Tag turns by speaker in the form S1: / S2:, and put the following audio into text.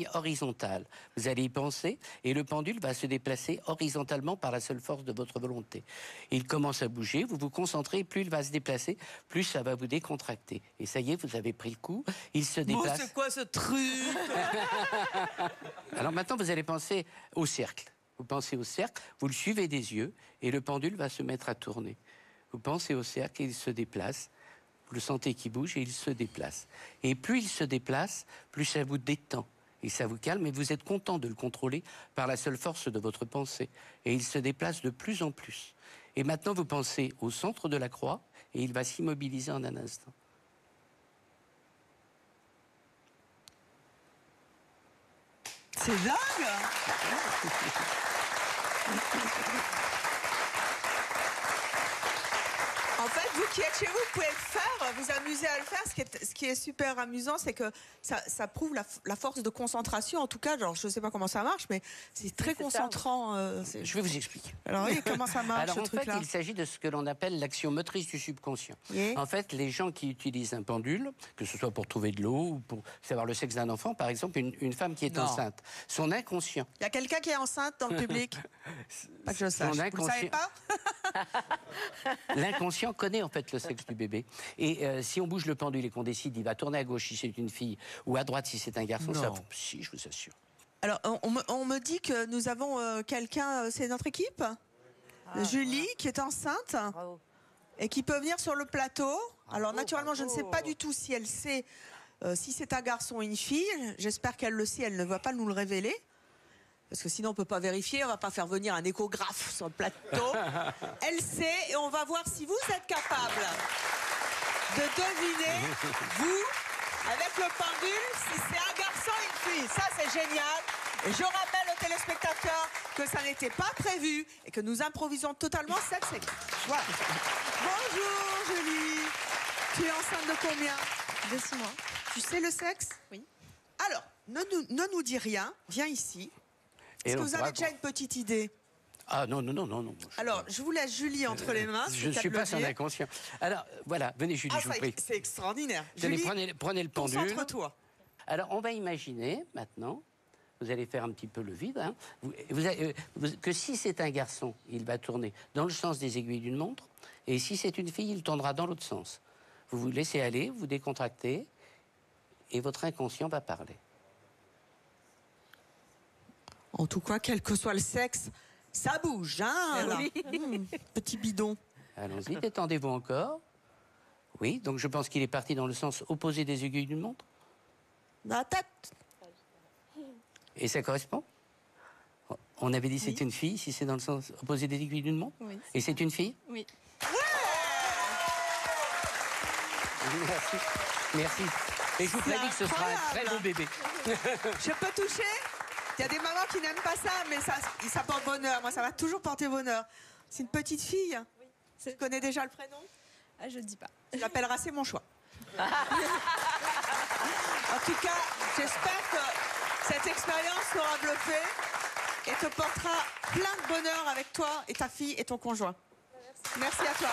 S1: ligne horizontale. Vous allez y penser et le pendule va se déplacer horizontalement par la seule force de votre volonté. Il commence à bouger, vous vous concentrez, plus il va se déplacer, plus ça va vous décontracter. Et ça y est, vous avez pris le coup, il se déplace.
S2: C'est quoi ce truc?
S1: Alors maintenant, vous allez penser au cercle. Vous pensez au cercle, vous le suivez des yeux et le pendule va se mettre à tourner. Vous pensez au cercle et il se déplace. Vous le sentez qui bouge et il se déplace. Et plus il se déplace, plus ça vous détend. Et ça vous calme et vous êtes content de le contrôler par la seule force de votre pensée. Et il se déplace de plus en plus. Et maintenant, vous pensez au centre de la croix et il va s'immobiliser en un instant.
S2: C'est dingue. En fait, vous qui êtes chez vous, vous pouvez le faire, vous amuser à le faire. Ce qui est super amusant, c'est que ça prouve la force de concentration. En tout cas, genre, je ne sais pas comment ça marche, mais c'est très concentrant.
S1: Je vais vous expliquer.
S2: Alors oui, comment ça marche?
S1: Alors en fait, il s'agit de ce que l'on appelle l'action motrice du subconscient.
S2: Yeah.
S1: En fait, les gens qui utilisent un pendule, que ce soit pour trouver de l'eau ou pour savoir le sexe d'un enfant, par exemple, une femme qui est enceinte, son inconscient.
S2: Il y a quelqu'un qui est enceinte dans le public? Pas que je sache. Vous ne savez pas?
S1: L'inconscient connaît en fait le sexe du bébé. Et si on bouge le pendule et qu'on décide, il va tourner à gauche si c'est une fille ou à droite si c'est un garçon, ça... Si, je vous assure.
S2: Alors, on me dit que nous avons quelqu'un, c'est notre équipe, Julie, qui est enceinte et qui peut venir sur le plateau. Alors, naturellement, je ne sais pas du tout si elle sait si c'est un garçon ou une fille. J'espère qu'elle le sait, elle ne va pas nous le révéler. Parce que sinon, on ne peut pas vérifier, on ne va pas faire venir un échographe sur le plateau. Elle sait, et on va voir si vous êtes capable de deviner, vous, avec le pendule, si c'est un garçon ou une fille. Ça, c'est génial. Et je rappelle aux téléspectateurs que ça n'était pas prévu et que nous improvisons totalement cette séquence. Voilà. Bonjour, Julie. Tu es enceinte de combien?
S3: De 6 mois.
S2: Tu sais le sexe?
S3: Oui.
S2: Alors, ne nous dis rien. Viens ici. Est-ce que vous avez déjà une petite idée?
S1: Ah non.
S2: Alors, je vous laisse Julie entre les mains.
S1: Je ne suis pas son inconscient. Alors, voilà, venez Julie, je vous prie.
S2: C'est extraordinaire.
S1: Julie, prenez le pendule.
S2: Concentre-toi.
S1: Alors, on va imaginer, maintenant, vous allez faire un petit peu le vide, hein, que si c'est un garçon, il va tourner dans le sens des aiguilles d'une montre, et si c'est une fille, il tournera dans l'autre sens. Vous vous laissez aller, vous décontractez, et votre inconscient va parler.
S2: En tout cas, quel que soit le sexe, ça bouge, hein là. Petit bidon.
S1: Allons-y, détendez-vous encore. Oui, donc je pense qu'il est parti dans le sens opposé des aiguilles d'une montre.
S2: La tête.
S1: Et ça correspond? On avait dit c'est une fille, si c'est dans le sens opposé des aiguilles d'une montre?
S3: Oui.
S1: Et c'est une fille?
S3: Oui.
S1: Merci. Merci. Et je vous prédis que ce sera un très beau bébé.
S2: Je peux toucher? Il y a des mamans qui n'aiment pas ça, mais ça porte bonheur. Moi, ça va toujours porter bonheur. C'est une petite fille. Oui. Tu connais déjà le prénom?
S3: Ah, je ne dis pas.
S2: Tu l'appelleras, c'est mon choix. En tout cas, j'espère que cette expérience t'aura bluffé et te portera plein de bonheur avec toi et ta fille et ton conjoint. Merci à toi.